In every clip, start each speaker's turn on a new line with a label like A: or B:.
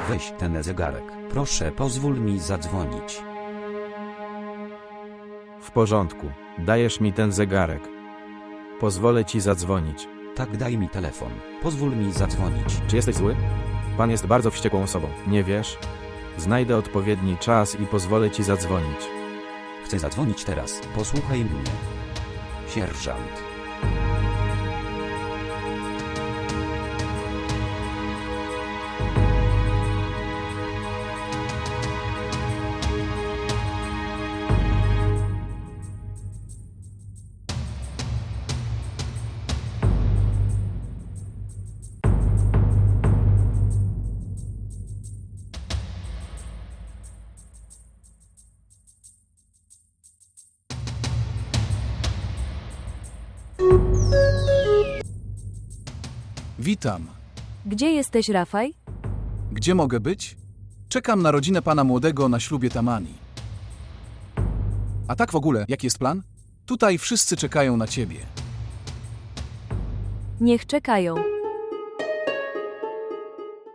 A: weź ten zegarek. Proszę pozwól mi zadzwonić.
B: W porządku, dajesz mi ten zegarek. Pozwolę ci zadzwonić.
A: Tak, daj mi telefon. Pozwól mi zadzwonić.
B: Czy jesteś zły? Pan jest bardzo wściekłą osobą, nie wiesz? Znajdę odpowiedni czas i pozwolę ci zadzwonić.
A: Chcę zadzwonić teraz. Posłuchaj mnie. Sierżant.
C: Witam.
D: Gdzie jesteś, Rafaj?
C: Gdzie mogę być? Czekam na rodzinę pana młodego na ślubie Tamani. A tak w ogóle, jaki jest plan? Tutaj wszyscy czekają na ciebie.
D: Niech czekają.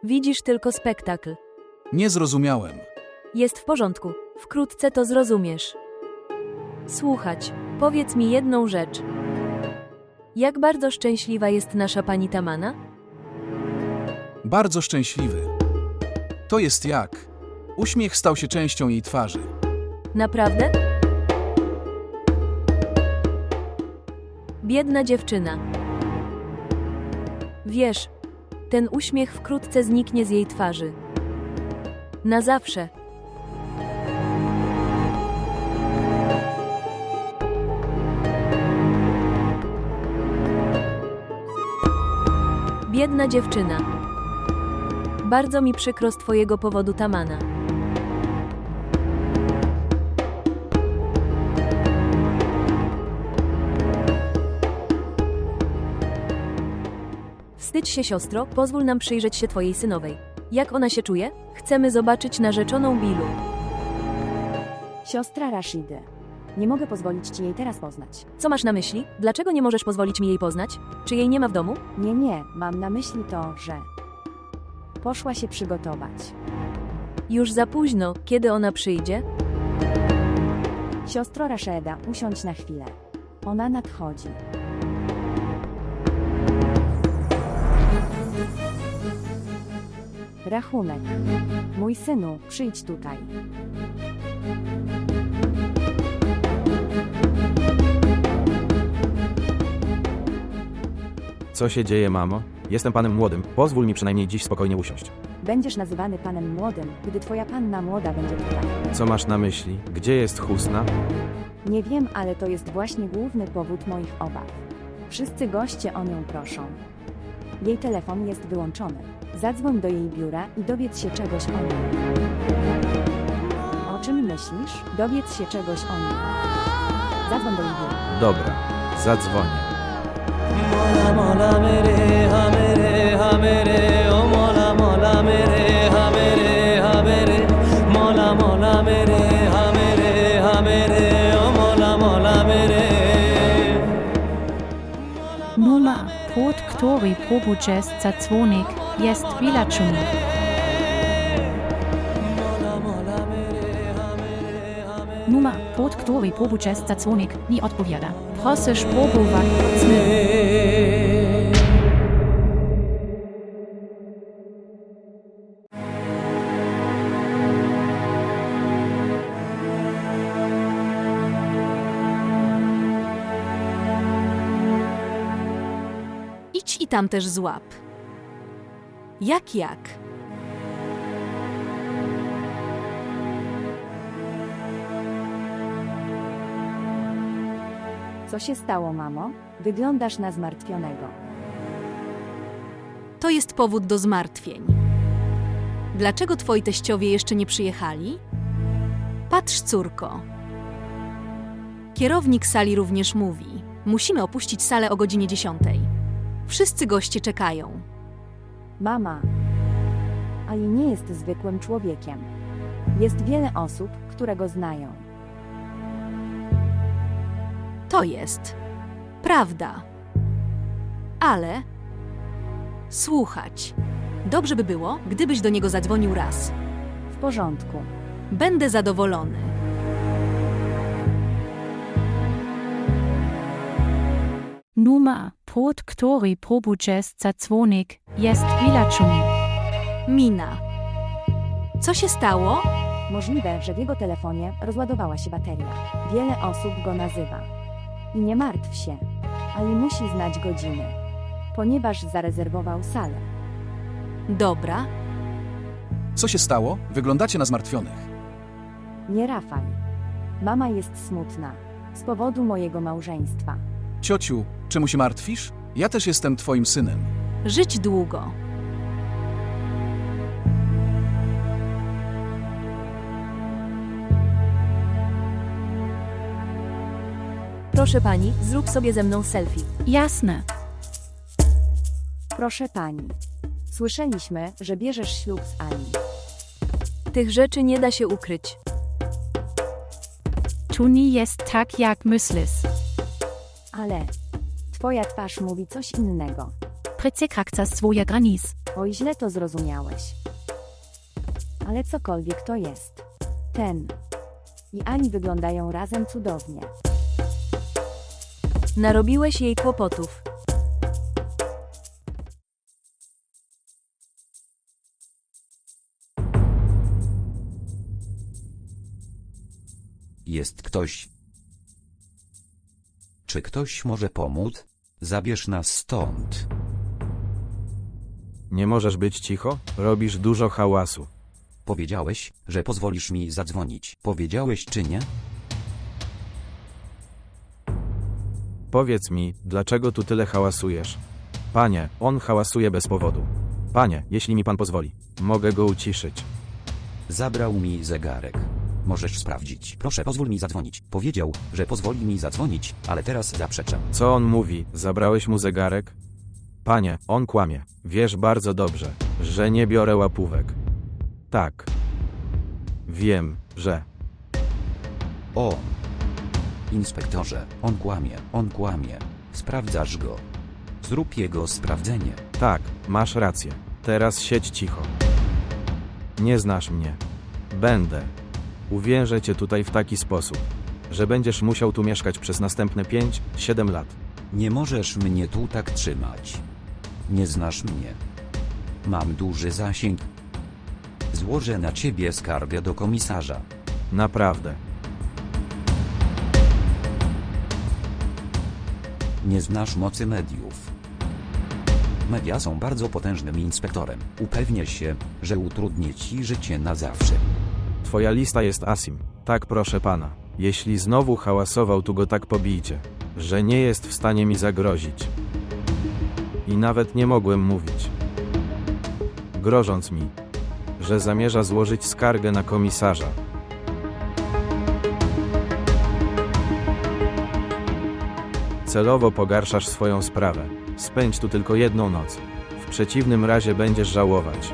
D: Widzisz tylko spektakl.
C: Nie zrozumiałem.
D: Jest w porządku. Wkrótce to zrozumiesz. Słuchać, powiedz mi jedną rzecz. Jak bardzo szczęśliwa jest nasza pani Tamana?
C: Bardzo szczęśliwy. To jest jak? Uśmiech stał się częścią jej twarzy.
D: Naprawdę? Biedna dziewczyna. Wiesz, ten uśmiech wkrótce zniknie z jej twarzy. Na zawsze. Biedna dziewczyna. Bardzo mi przykro z twojego powodu, Tamana. Wstydź się, siostro, pozwól nam przyjrzeć się twojej synowej. Jak ona się czuje? Chcemy zobaczyć narzeczoną Bilu.
E: Siostra Rashidy. Nie mogę pozwolić ci jej teraz poznać.
D: Co masz na myśli? Dlaczego nie możesz pozwolić mi jej poznać? Czy jej nie ma w domu?
E: Nie, mam na myśli to, że poszła się przygotować.
D: Już za późno, kiedy ona przyjdzie?
E: Siostro Rasheda, usiądź na chwilę. Ona nadchodzi. Rachunek. Mój synu, przyjdź tutaj.
B: Co się dzieje, mamo? Jestem panem młodym, pozwól mi przynajmniej dziś spokojnie usiąść.
E: Będziesz nazywany panem młodym, gdy twoja panna młoda będzie tutaj.
B: Co masz na myśli? Gdzie jest Husna?
E: Nie wiem, ale to jest właśnie główny powód moich obaw. Wszyscy goście o nią proszą. Jej telefon jest wyłączony. Zadzwoń do jej biura i dowiedz się czegoś o niej. O czym myślisz? Dowiedz się czegoś o niej. Zadzwoń do jej biura.
B: Dobra, zadzwonię.
F: मौला मौला मेरे हा मेरे हा मेरे ओ मौला मौला मेरे हा मेरे हा मेरे मौला मौला मेरे हा मेरे हा मेरे ओ मौला मौला मेरे
G: Numer, pod który próbujesz zadzwonić, jest wyłączony. Numer, pod który próbujesz zadzwonić, nie odpowiada. Proszę spróbować znów.
D: Idź i tam też złap. Jak?
E: Co się stało, mamo? Wyglądasz na zmartwionego.
D: To jest powód do zmartwień. Dlaczego twoi teściowie jeszcze nie przyjechali? Patrz, córko. Kierownik sali również mówi: musimy opuścić salę o godzinie 10. Wszyscy goście czekają.
E: Mama. Ali nie jest zwykłym człowiekiem. Jest wiele osób, które go znają.
D: To jest prawda. Ale słuchać.
H: Dobrze by było, gdybyś do niego zadzwonił raz.
E: W porządku.
H: Będę zadowolony.
G: Numer, pod który próbujesz zadzwonić, jest wyłączony.
H: Mina. Co się stało?
E: Możliwe, że w jego telefonie rozładowała się bateria. Wiele osób go nazywa. I nie martw się, ale musi znać godziny, ponieważ zarezerwował salę.
H: Dobra.
C: Co się stało? Wyglądacie na zmartwionych.
E: Nie Rafał. Mama jest smutna z powodu mojego małżeństwa.
C: Ciociu, czemu się martwisz? Ja też jestem twoim synem.
H: Żyć długo.
D: Proszę pani, zrób sobie ze mną selfie.
G: Jasne.
E: Proszę pani. Słyszeliśmy, że bierzesz ślub z Ali.
D: Tych rzeczy nie da się ukryć.
G: Tu nie jest tak, jak myślisz.
E: Ale twoja twarz mówi coś innego.
G: Przekroczysz swoje granice.
E: Oj, źle to zrozumiałeś. Ale cokolwiek to jest. Ten i Ali wyglądają razem cudownie.
D: Narobiłeś jej kłopotów.
A: Jest ktoś? Czy ktoś może pomóc? Zabierz nas stąd.
B: Nie możesz być cicho? Robisz dużo hałasu.
A: Powiedziałeś, że pozwolisz mi zadzwonić. Powiedziałeś czy nie?
B: Powiedz mi, dlaczego tu tyle hałasujesz? Panie, on hałasuje bez powodu. Panie, jeśli mi pan pozwoli, mogę go uciszyć.
A: Zabrał mi zegarek. Możesz sprawdzić. Proszę, pozwól mi zadzwonić. Powiedział, że pozwoli mi zadzwonić, ale teraz zaprzeczam.
B: Co on mówi? Zabrałeś mu zegarek? Panie, on kłamie. Wiesz bardzo dobrze, że nie biorę łapówek. Tak. Wiem, że...
A: O! Inspektorze, on kłamie. Sprawdzasz go. Zrób jego sprawdzenie.
B: Tak, masz rację. Teraz siedź cicho. Nie znasz mnie. Będę. Uwiężę cię tutaj w taki sposób, że będziesz musiał tu mieszkać przez następne 5-7 lat.
A: Nie możesz mnie tu tak trzymać. Nie znasz mnie. Mam duży zasięg. Złożę na ciebie skargę do komisarza.
B: Naprawdę.
A: Nie znasz mocy mediów. Media są bardzo potężnym inspektorem. Upewnię się, że utrudnię ci życie na zawsze.
B: Twoja lista jest Asim. Tak, proszę pana. Jeśli znowu hałasował, tu go tak pobijcie, że nie jest w stanie mi zagrozić. I nawet nie mogłem mówić. Grożąc mi, że zamierza złożyć skargę na komisarza. Celowo pogarszasz swoją sprawę. Spędź tu tylko jedną noc. W przeciwnym razie będziesz żałować.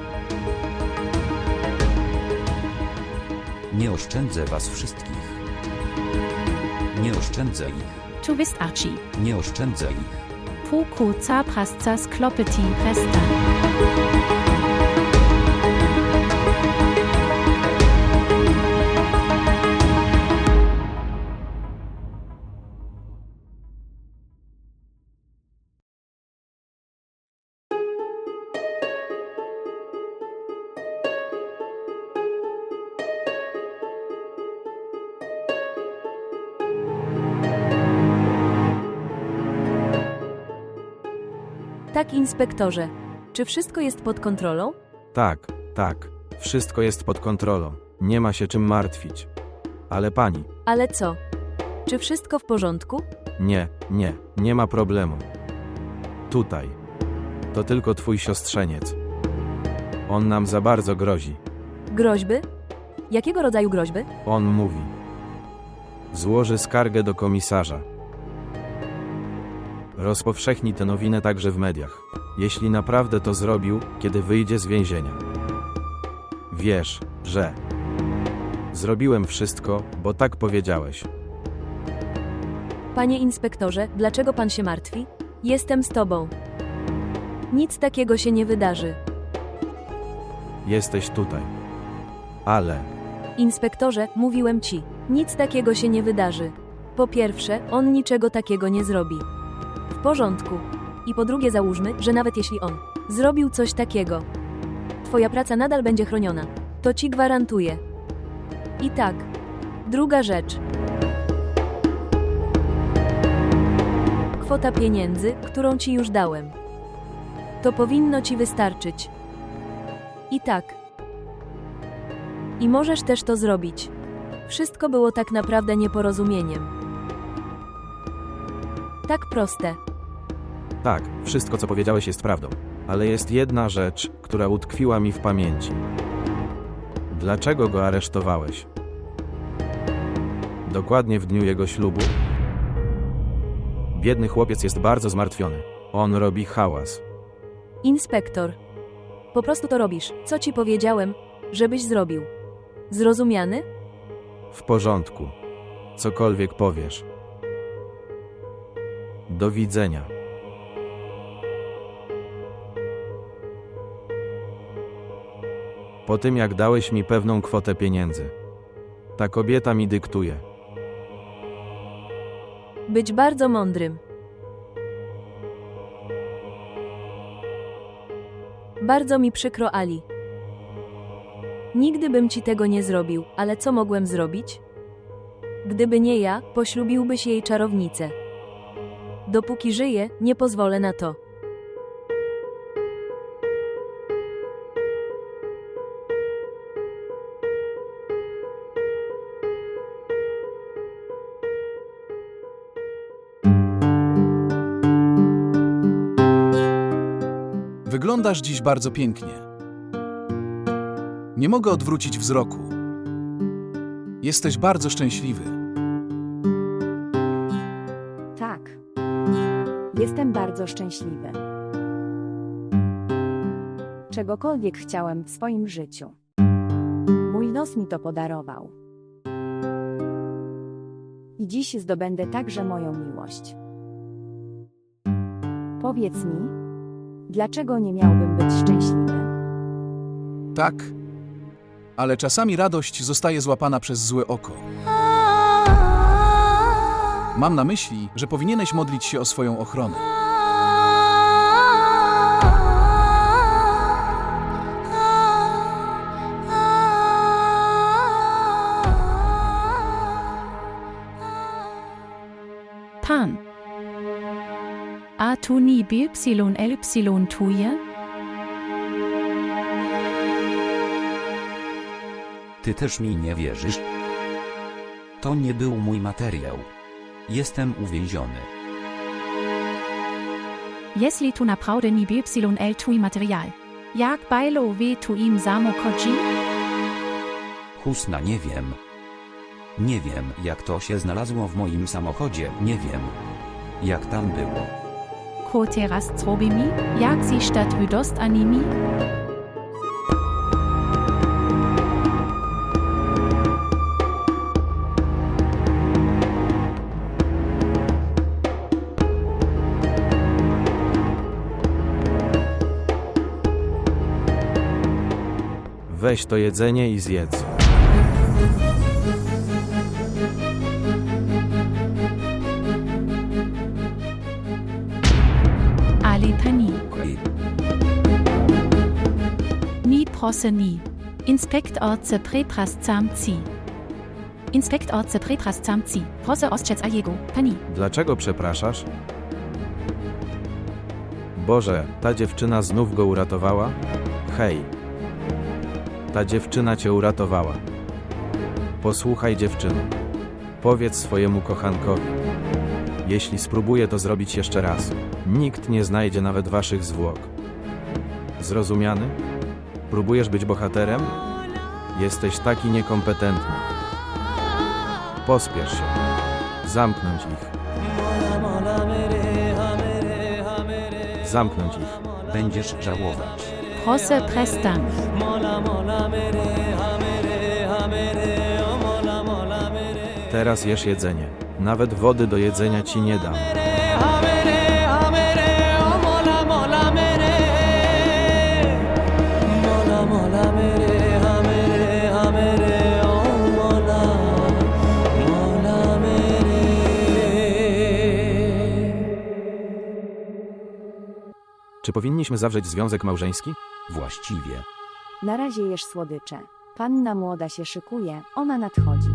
A: Nie oszczędzę was wszystkich. Nie oszczędzę ich.
G: Tu bist Archie.
A: Nie oszczędzę ich.
G: Puku zaprascas klopeti resta.
D: Tak, inspektorze. Czy wszystko jest pod kontrolą?
B: Tak, tak. Wszystko jest pod kontrolą. Nie ma się czym martwić. Ale pani,
D: Ale co? Czy wszystko w porządku?
B: nie ma problemu. Tutaj. To tylko twój siostrzeniec. On nam za bardzo grozi.
D: Groźby? Jakiego rodzaju groźby?
B: On mówi. Złoży skargę do komisarza. Rozpowszechni tę nowinę także w mediach. Jeśli naprawdę to zrobił, kiedy wyjdzie z więzienia. Wiesz, że... Zrobiłem wszystko, bo tak powiedziałeś.
D: Panie inspektorze, dlaczego pan się martwi? Jestem z tobą. Nic takiego się nie wydarzy.
B: Jesteś tutaj. Ale...
D: Inspektorze, mówiłem ci, nic takiego się nie wydarzy. Po pierwsze, on niczego takiego nie zrobi. W porządku. I po drugie załóżmy, że nawet jeśli on zrobił coś takiego, twoja praca nadal będzie chroniona. To ci gwarantuję. I tak. Druga rzecz. Kwota pieniędzy, którą ci już dałem. To powinno ci wystarczyć. I tak. I możesz też to zrobić. Wszystko było tak naprawdę nieporozumieniem. Tak proste.
B: Tak, wszystko co powiedziałeś jest prawdą. Ale jest jedna rzecz, która utkwiła mi w pamięci. Dlaczego go aresztowałeś? Dokładnie w dniu jego ślubu? Biedny chłopiec jest bardzo zmartwiony. On robi hałas.
D: Inspektor. Po prostu to robisz, co ci powiedziałem, żebyś zrobił. Zrozumiany?
B: W porządku. Cokolwiek powiesz. Do widzenia. Po tym jak dałeś mi pewną kwotę pieniędzy. Ta kobieta mi dyktuje.
D: Być bardzo mądrym. Bardzo mi przykro, Ali. Nigdy bym ci tego nie zrobił, ale co mogłem zrobić? Gdyby nie ja, poślubiłbyś jej czarownicę. Dopóki żyję, nie pozwolę na to.
C: Wyglądasz dziś bardzo pięknie. Nie mogę odwrócić wzroku. Jesteś bardzo szczęśliwy.
E: Tak. Jestem bardzo szczęśliwy. Czegokolwiek chciałem w swoim życiu. Mój los mi to podarował. I dziś zdobędę także moją miłość. Powiedz mi, dlaczego nie miałbym być szczęśliwy?
C: Tak, ale czasami radość zostaje złapana przez złe oko. Mam na myśli, że powinieneś modlić się o swoją ochronę.
G: Pan. A tu ni BYLY tuje?
A: Ty też mi nie wierzysz? To nie był mój materiał. Jestem uwięziony.
G: Jeśli tu naprawdę ni BYL tui material. Jak bajlo we tu im samo kodzi?
A: Husna, nie wiem. Nie wiem, jak to się znalazło w moim samochodzie, nie wiem. Jak tam było.
G: Ko teraz zrobi mi? Jak si stat wydost animi?
B: Weź to jedzenie i zjedz.
G: Ali pani.
A: Okej.
G: Ni prosse ni. Inspektorce preprascam ci. Inspektorce preprascam ci. Proszę ostrzec a jego, pani.
B: Dlaczego przepraszasz? Boże, ta dziewczyna znów go uratowała? Hej. Ta dziewczyna cię uratowała. Posłuchaj, dziewczyno. Powiedz swojemu kochankowi. Jeśli spróbuję to zrobić jeszcze raz, nikt nie znajdzie nawet waszych zwłok. Zrozumiany? Próbujesz być bohaterem? Jesteś taki niekompetentny. Pospiesz się. Zamknąć ich. Zamknąć ich.
A: Będziesz żałować.
G: Proszę przestań.
B: Teraz jesz jedzenie. Nawet wody do jedzenia ci nie dam.
F: mola mola
B: Czy powinniśmy zawrzeć związek małżeński?
A: Właściwie.
E: Na razie jesz słodycze. Panna młoda się szykuje, ona nadchodzi.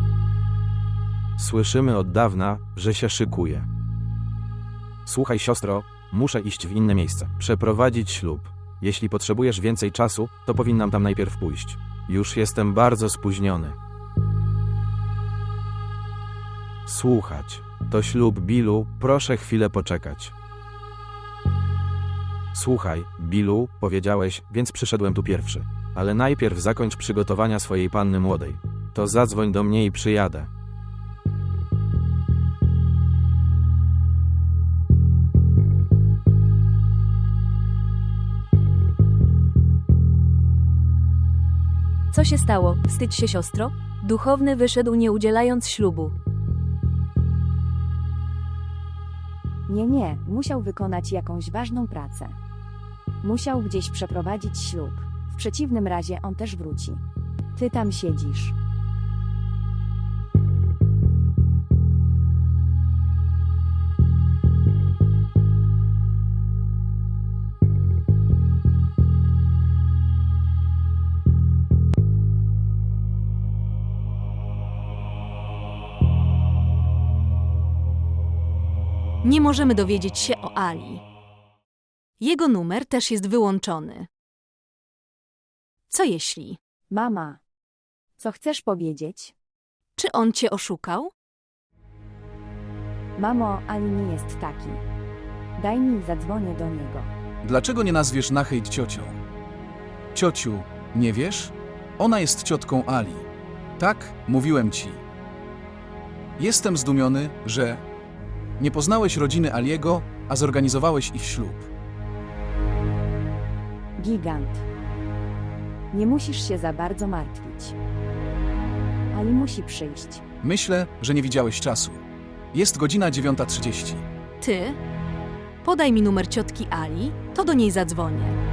B: Słyszymy od dawna, że się szykuje. Słuchaj, siostro, muszę iść w inne miejsce. Przeprowadzić ślub. Jeśli potrzebujesz więcej czasu, to powinnam tam najpierw pójść. Już jestem bardzo spóźniony. Słuchać. To ślub, Billu, proszę chwilę poczekać. Słuchaj, Billu, powiedziałeś, więc przyszedłem tu pierwszy. Ale najpierw zakończ przygotowania swojej panny młodej. To zadzwoń do mnie i przyjadę.
D: Co się stało? Wstydź się, siostro? Duchowny wyszedł, nie udzielając ślubu.
E: Nie, musiał wykonać jakąś ważną pracę. Musiał gdzieś przeprowadzić ślub. W przeciwnym razie on też wróci. Ty tam siedzisz.
H: Nie możemy dowiedzieć się o Ali. Jego numer też jest wyłączony. Co jeśli?
E: Mama, co chcesz powiedzieć?
H: Czy on cię oszukał?
E: Mamo, Ali nie jest taki. Daj mi, zadzwonię do niego.
C: Dlaczego nie nazwiesz Nahejt ciocią? Ciociu, nie wiesz? Ona jest ciotką Ali. Tak, mówiłem ci. Jestem zdumiony, że nie poznałeś rodziny Aliego, a zorganizowałeś ich ślub.
E: Gigant. Nie musisz się za bardzo martwić. Ali musi przyjść.
C: Myślę, że nie widziałeś czasu. Jest godzina 9:30.
H: Ty? Podaj mi numer ciotki Ali, to do niej zadzwonię.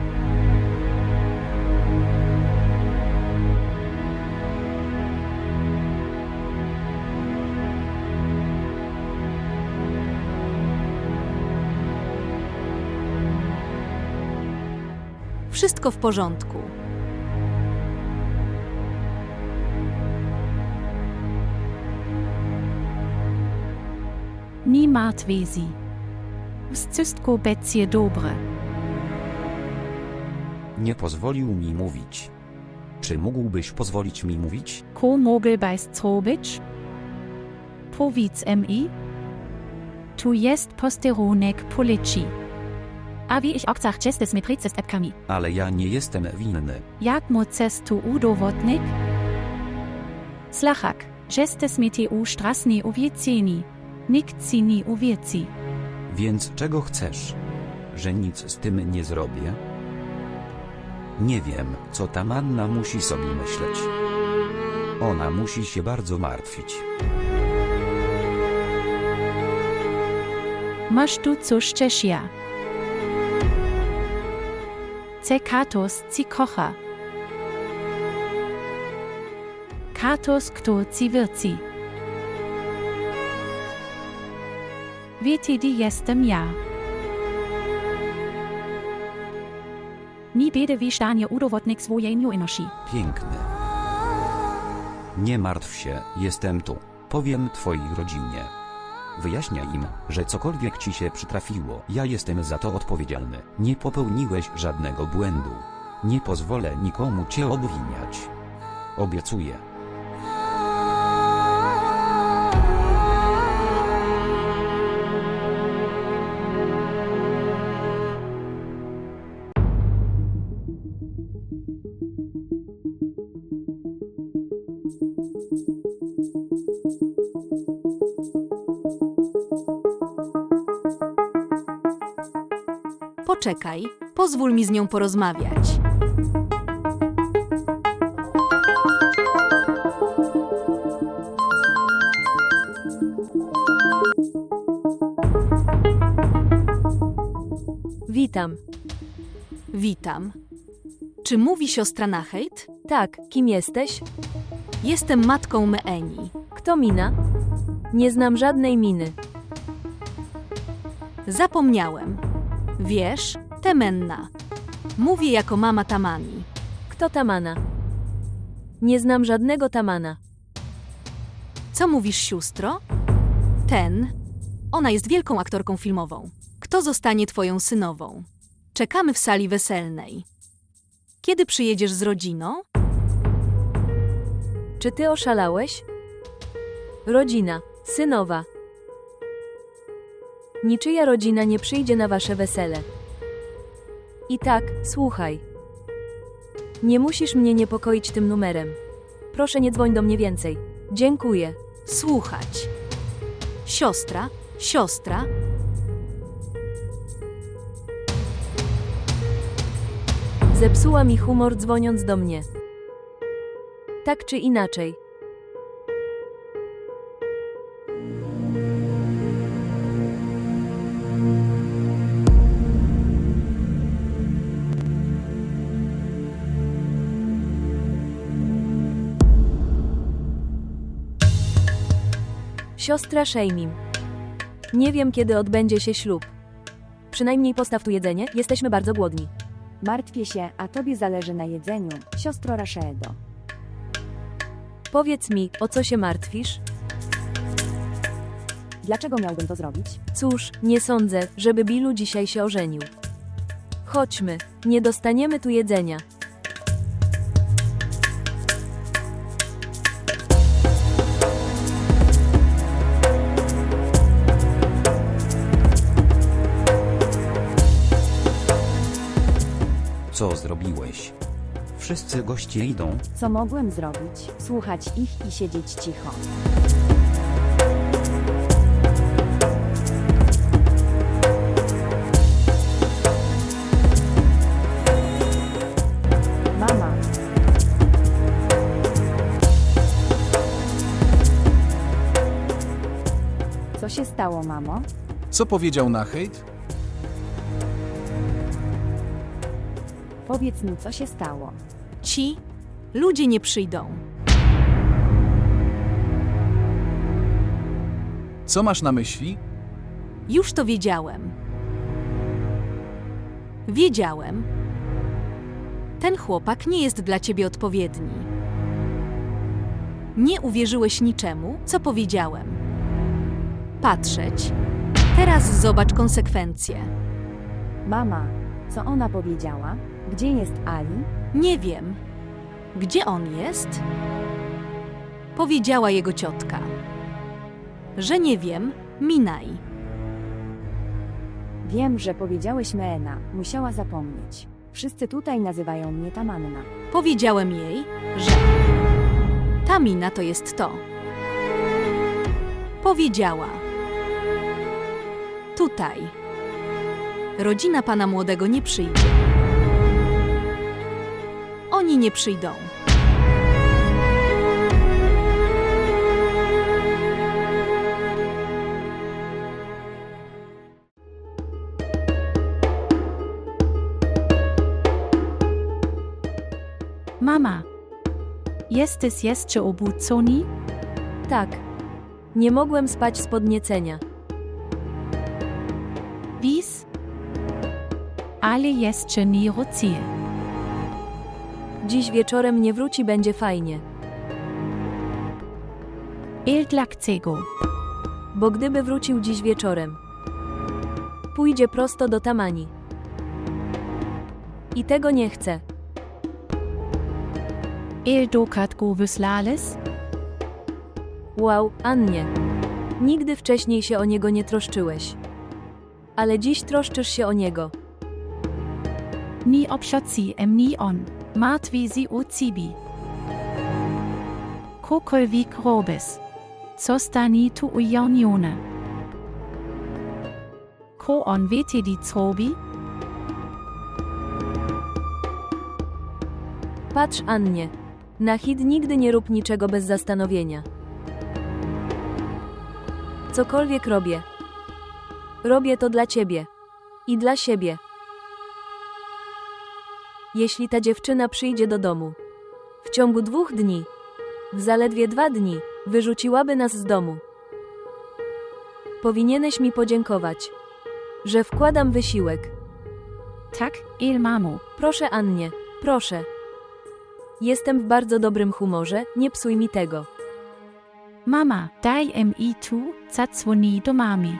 H: Wszystko w porządku.
G: Nie martwię się. Wszystko będzie dobre.
A: Nie pozwolił mi mówić. Czy mógłbyś pozwolić mi mówić?
G: Ko mogłbyś zrobić? Powiedz mi. Tu jest posterunek policji. A wie ich auch gesagt, jest mi przecież epkami.
A: Ale ja nie jestem winny.
G: Jak możesz tu udowodnić? Slachak, jest mi tu strasnie uwiedzeni. Nikt ci nie uwiedzi.
A: Więc czego chcesz? Że nic z tym nie zrobię? Nie wiem, co ta manna musi sobie myśleć. Ona musi się bardzo martwić.
G: Masz tu coś też ja. Ce katos ci kocha. Katos kto ci wirci. Wiecie, die jestem ja. Nie będę wie stanie udowodnik swojej nieunosi.
A: Piękny. Nie martw się, jestem tu. Powiem twojej rodzinie. Wyjaśniaj im, że cokolwiek ci się przytrafiło, ja jestem za to odpowiedzialny. Nie popełniłeś żadnego błędu. Nie pozwolę nikomu cię obwiniać. Obiecuję.
H: Poczekaj, pozwól mi z nią porozmawiać.
D: Witam.
H: Witam. Czy mówi siostra Nahejt?
D: Tak, kim jesteś?
H: Jestem matką Meeni.
D: Kto Mina? Nie znam żadnej Miny.
H: Zapomniałem. Wiesz, Temenna. Mówię jako mama Tamani.
D: Kto Tamana? Nie znam żadnego Tamana.
H: Co mówisz, sióstro? Ten. Ona jest wielką aktorką filmową. Kto zostanie twoją synową? Czekamy w sali weselnej. Kiedy przyjedziesz z rodziną?
D: Czy ty oszalałeś? Rodzina, synowa. Niczyja rodzina nie przyjdzie na wasze wesele. I tak, słuchaj. Nie musisz mnie niepokoić tym numerem. Proszę, nie dzwoń do mnie więcej. Dziękuję.
H: Słuchać. Siostra.
D: Zepsuła mi humor dzwoniąc do mnie. Tak czy inaczej. Siostra Szejmim. Nie wiem, kiedy odbędzie się ślub. Przynajmniej postaw tu jedzenie, jesteśmy bardzo głodni.
E: Martwię się, a tobie zależy na jedzeniu, siostro Rashedo.
D: Powiedz mi, o co się martwisz?
E: Dlaczego miałbym to zrobić?
D: Cóż, nie sądzę, żeby Bilu dzisiaj się ożenił. Chodźmy, nie dostaniemy tu jedzenia.
A: Co zrobiłeś? Wszyscy goście idą.
E: Co mogłem zrobić? Słuchać ich i siedzieć cicho. Mama. Co się stało, mamo?
C: Co powiedział Nachejt?
E: Powiedz mi, co się stało.
H: Ci ludzie nie przyjdą.
C: Co masz na myśli?
H: Już to wiedziałem. Wiedziałem. Ten chłopak nie jest dla ciebie odpowiedni. Nie uwierzyłeś niczemu, co powiedziałem. Patrzeć. Teraz zobacz konsekwencje.
E: Mama, co ona powiedziała? Gdzie jest Ali?
H: Nie wiem. Gdzie on jest? Powiedziała jego ciotka. Że nie wiem, minaj.
E: Wiem, że powiedziałeś Meena, musiała zapomnieć. Wszyscy tutaj nazywają mnie Tamanna.
H: Powiedziałem jej, że Tamina to jest to. Powiedziała. Tutaj. Rodzina pana młodego nie przyjdzie. Oni nie przyjdą.
G: Mama. Jesteś jeszcze obudzony?
D: Tak. Nie mogłem spać z podniecenia.
G: Wies? Ale jeszcze nie wróci.
D: Dziś wieczorem nie wróci, będzie fajnie.
G: Dlaczego?
D: Bo gdyby wrócił dziś wieczorem, pójdzie prosto do Tamani. I tego nie chcę.
G: Dokąd go wysłałeś?
D: Wow, Annie. Nigdy wcześniej się o niego nie troszczyłeś. Ale dziś troszczysz się o niego.
G: Nie obszaci mnie on. Martwi się o ciebie. Kokolwiek robisz. Co stanie tu ujawnione? Ko on wiecie, co robi?
D: Patrz, Annie. Na hit nigdy nie rób niczego bez zastanowienia. Cokolwiek robię. Robię to dla ciebie. I dla siebie. Jeśli ta dziewczyna przyjdzie do domu w ciągu 2 dni, w zaledwie 2 dni, wyrzuciłaby nas z domu. Powinieneś mi podziękować, że wkładam wysiłek,
G: Tak, il mamo.
D: Proszę, Annie, proszę. Jestem w bardzo dobrym humorze, nie psuj mi tego.
G: Mama, daj mi tu, zadzwoni do mami.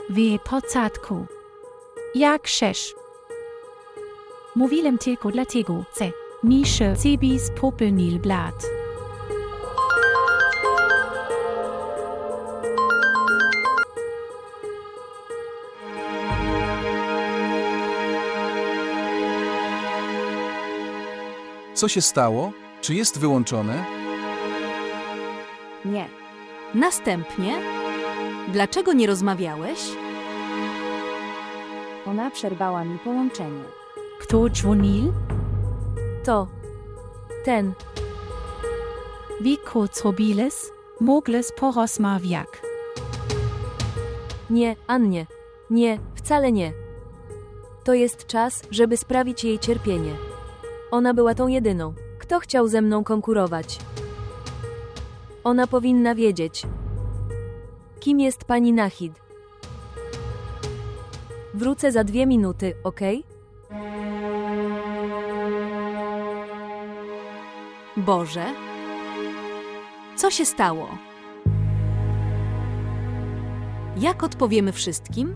G: W porządku. Jak chcesz. Mówiłem tylko dlatego, że nisze Cebis popelnil blat.
C: Co się stało? Czy jest wyłączone?
E: Nie.
H: Następnie, dlaczego nie rozmawiałeś?
E: Ona przerwała mi połączenie.
G: Kto dzwonił?
D: To. Ten.
G: Wie kurz robiles? Mogles porozmawiać.
D: Nie, Annie. Nie, wcale nie. To jest czas, żeby sprawić jej cierpienie. Ona była tą jedyną, kto chciał ze mną konkurować. Ona powinna wiedzieć, kim jest pani Nahid. Wrócę za 2 minuty, okej?
H: Boże, co się stało? Jak odpowiemy wszystkim?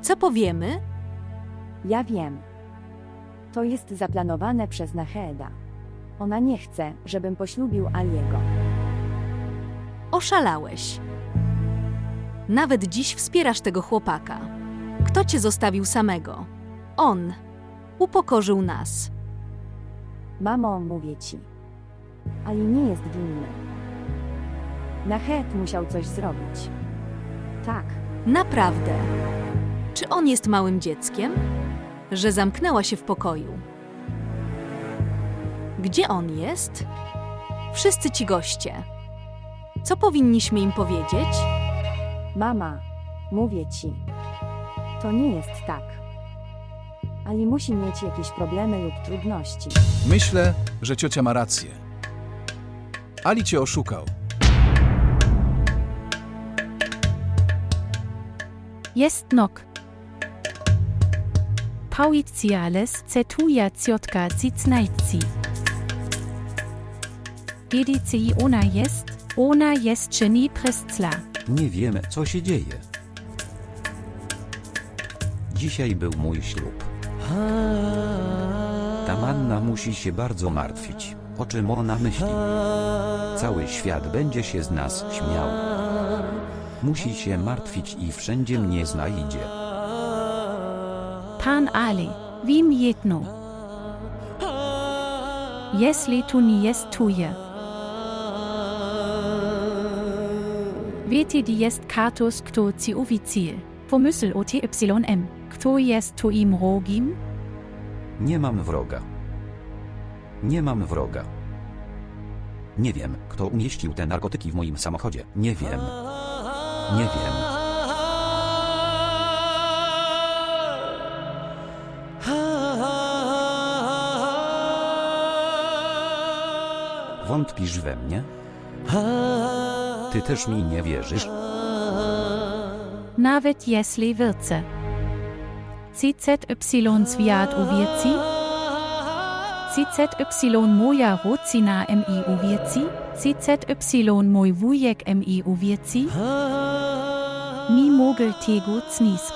H: Co powiemy?
E: Ja wiem. To jest zaplanowane przez Naheda. Ona nie chce, żebym poślubił Aliego.
H: Oszalałeś. Nawet dziś wspierasz tego chłopaka. Kto cię zostawił samego? On. Upokorzył nas.
E: Mamo, mówię ci. Ali nie jest winny. Nahed musiał coś zrobić. Tak,
H: Naprawdę. Czy on jest małym dzieckiem? Że zamknęła się w pokoju. Gdzie on jest? Wszyscy ci goście. Co powinniśmy im powiedzieć?
E: mama, mówię ci. To nie jest tak. Ali musi mieć jakieś problemy lub trudności.
C: Myślę, że ciocia ma rację. Ali cię oszukał.
G: Jest nok. Pauiciales cetuja ciotka cicnajci. Edici ona jest czyni prestla.
A: Nie wiem, co się dzieje. Dzisiaj był mój ślub. Ta Manna musi się bardzo martwić. O czym ona myśli? Cały świat będzie się z nas śmiał. Musi się martwić i wszędzie mnie znajdzie.
G: Pan Ali, wiem jedno. Jeśli tu nie jest tuje. Wiecie, jest Katus, kto ci uwicil. Pomysl o TYM. Kto jest tu im rogim?
A: Nie mam wroga. Nie mam wroga. Nie wiem, kto umieścił te narkotyki w moim samochodzie. Nie wiem. Nie wiem. Wątpisz we mnie? Ty też mi nie wierzysz?
G: Nawet jeśli wiecie. CZY zwiat uwieci? CZY moja rodzina mi uwieci? CZY mój wujek mi uwieci? Nie mogę tego znisk.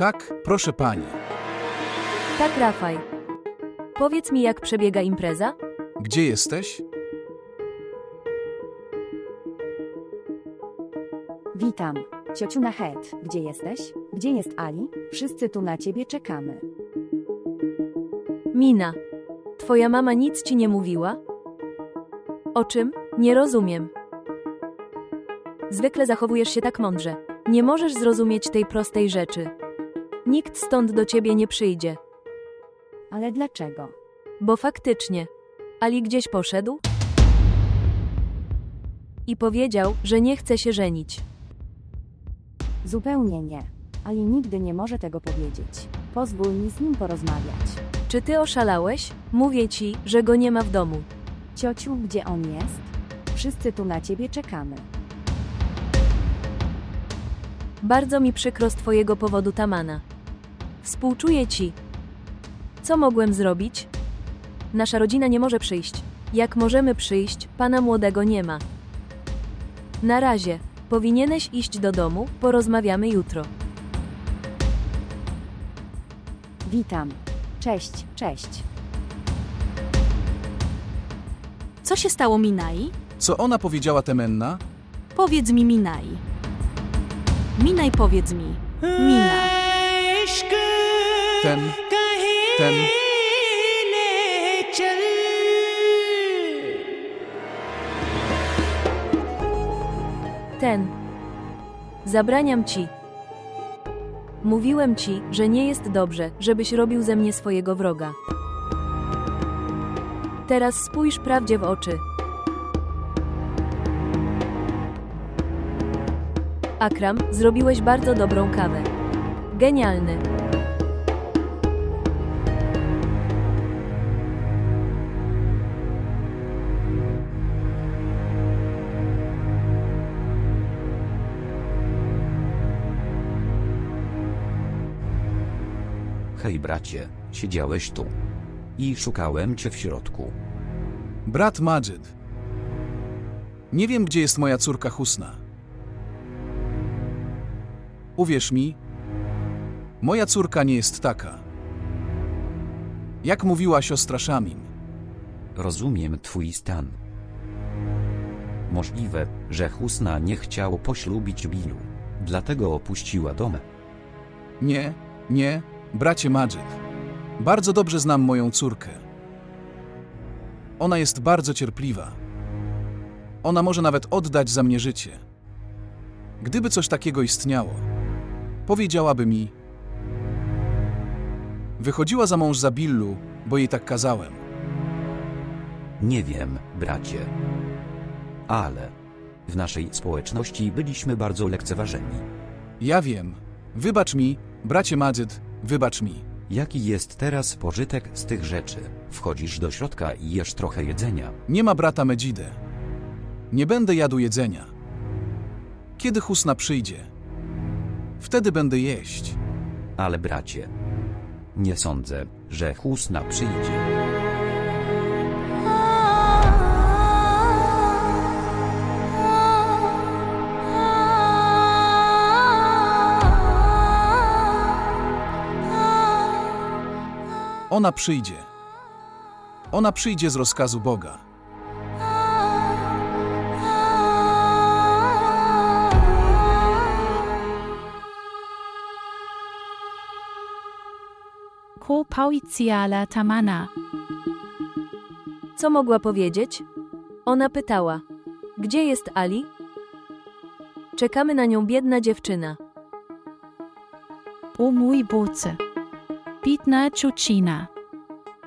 C: Tak, proszę pani.
D: Tak, Rafaj. Powiedz mi, jak przebiega impreza?
C: Gdzie jesteś?
E: Witam. Ciociu Nahed, gdzie jesteś? Gdzie jest Ali? Wszyscy tu na ciebie czekamy.
D: Mina. Twoja mama nic ci nie mówiła? O czym? Nie rozumiem. Zwykle zachowujesz się tak mądrze. Nie możesz zrozumieć tej prostej rzeczy. Nikt stąd do ciebie nie przyjdzie.
E: Ale dlaczego?
D: Bo faktycznie. Ali gdzieś poszedł? I powiedział, że nie chce się żenić.
E: Zupełnie nie. Ali nigdy nie może tego powiedzieć. Pozwól mi z nim porozmawiać.
D: Czy ty oszalałeś? Mówię ci, że go nie ma w domu.
E: Ciociu, gdzie on jest? Wszyscy tu na ciebie czekamy.
D: Bardzo mi przykro z twojego powodu, Tamana. Współczuję ci. Co mogłem zrobić? Nasza rodzina nie może przyjść. Jak możemy przyjść, pana młodego nie ma. Na razie. Powinieneś iść do domu, porozmawiamy jutro.
E: Witam. Cześć, cześć.
H: Co się stało, Minai?
C: Co ona powiedziała, Temenna?
H: Powiedz mi, Minai. Minai, powiedz mi. Mina.
C: Ten.
D: Ten. Zabraniam ci. Mówiłem ci, że nie jest dobrze, żebyś robił ze mnie swojego wroga. Teraz spójrz prawdzie w oczy. Akram, zrobiłeś bardzo dobrą kawę. Genialny.
A: Hej bracie, siedziałeś tu. I szukałem cię w środku.
C: Brat Madżyd. Nie wiem, gdzie jest moja córka Husna. Uwierz mi, moja córka nie jest taka. Jak mówiła siostra Shamim.
A: Rozumiem twój stan. Możliwe, że Husna nie chciał poślubić Bilu. Dlatego opuściła dom.
C: Nie, bracie Madżyd. Bardzo dobrze znam moją córkę. Ona jest bardzo cierpliwa. Ona może nawet oddać za mnie życie. Gdyby coś takiego istniało, powiedziałaby mi: wychodziła za mąż za Billu, bo jej tak kazałem.
A: Nie wiem, bracie. Ale w naszej społeczności byliśmy bardzo lekceważeni.
C: Ja wiem. Wybacz mi, bracie Madżyd, wybacz mi.
A: Jaki jest teraz pożytek z tych rzeczy? Wchodzisz do środka i jesz trochę jedzenia.
C: Nie ma brata Medzidę. Nie będę jadł jedzenia. Kiedy Husna przyjdzie, wtedy będę jeść.
A: Ale bracie, nie sądzę, że Husna przyjdzie.
C: Ona przyjdzie. Ona przyjdzie z rozkazu Boga.
G: Ko pauiciala Tamana.
D: Co mogła powiedzieć? Ona pytała. Gdzie jest Ali? Czekamy na nią, biedna dziewczyna.
G: O mój Boże. Bitna Czucina.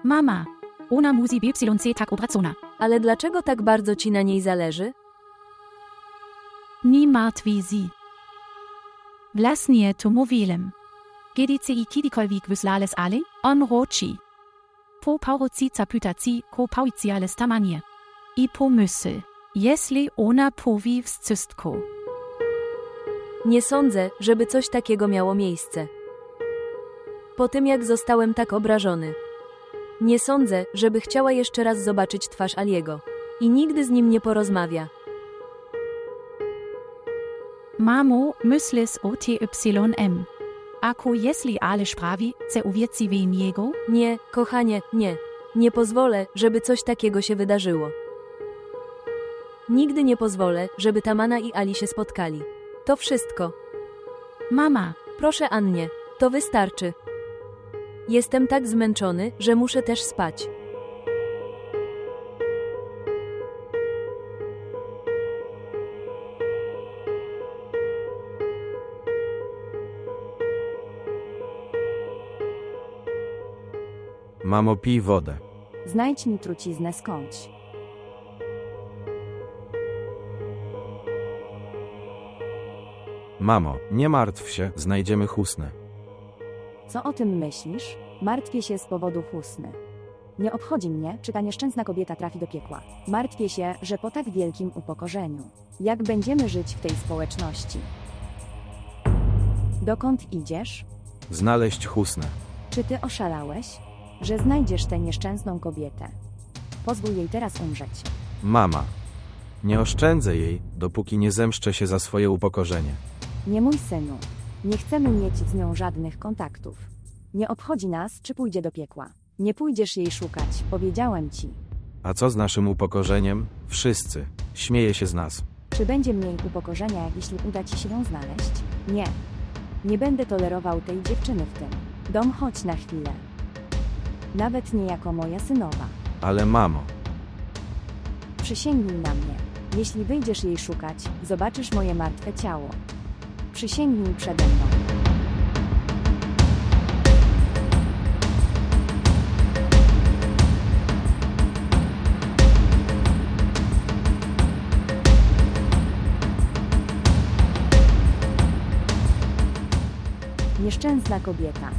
G: Mama. Ona musi YC tak obracona.
D: Ale dlaczego tak bardzo ci na niej zależy?
G: Nie martwi sie. Vlastnie to mówiłem. Kiedy i kiedykolwiek wyslales ale, on roci. Po pauroci pytaci, ko pauiciales tamanie. I pomysł, jeśli ona powie wszystko.
D: Nie sądzę, żeby coś takiego miało miejsce. Po tym jak zostałem tak obrażony. Nie sądzę, żeby chciała jeszcze raz zobaczyć twarz Aliego. I nigdy z nim nie porozmawia.
G: Mamo, myślisz o TYM. Ako jeśli ale sprawi, ce uwieci w niego?
D: Nie, kochanie, nie. Nie pozwolę, żeby coś takiego się wydarzyło. Nigdy nie pozwolę, żeby Tamana i Ali się spotkali. To wszystko.
G: Mama,
D: Proszę Annie, to wystarczy. Jestem tak zmęczony, że muszę też spać.
B: Mamo, pij wodę.
E: Znajdź mi truciznę skądś.
B: Mamo, nie martw się, znajdziemy chustnę.
E: Co o tym myślisz? Martwię się z powodu chustny. Nie obchodzi mnie, czy ta nieszczęsna kobieta trafi do piekła. Martwię się, że po tak wielkim upokorzeniu. Jak będziemy żyć w tej społeczności? Dokąd idziesz?
B: Znaleźć chustnę.
E: Czy ty oszalałeś? Że znajdziesz tę nieszczęsną kobietę. Pozwól jej teraz umrzeć.
B: Mama. Nie oszczędzę jej, dopóki nie zemszczę się za swoje upokorzenie.
E: Nie mój synu. Nie chcemy mieć z nią żadnych kontaktów. Nie obchodzi nas, czy pójdzie do piekła. Nie pójdziesz jej szukać, powiedziałem ci.
B: A co z naszym upokorzeniem? Wszyscy. Śmieje się z nas.
E: Czy będzie mniej upokorzenia, jeśli uda ci się ją znaleźć? Nie. Nie będę tolerował tej dziewczyny w tym. Dom, chodź na chwilę. Nawet nie jako moja synowa.
B: Ale mamo.
E: Przysięgnij na mnie. Jeśli wyjdziesz jej szukać, zobaczysz moje martwe ciało. Przysięgnij przede mną. Nieszczęsna kobieta.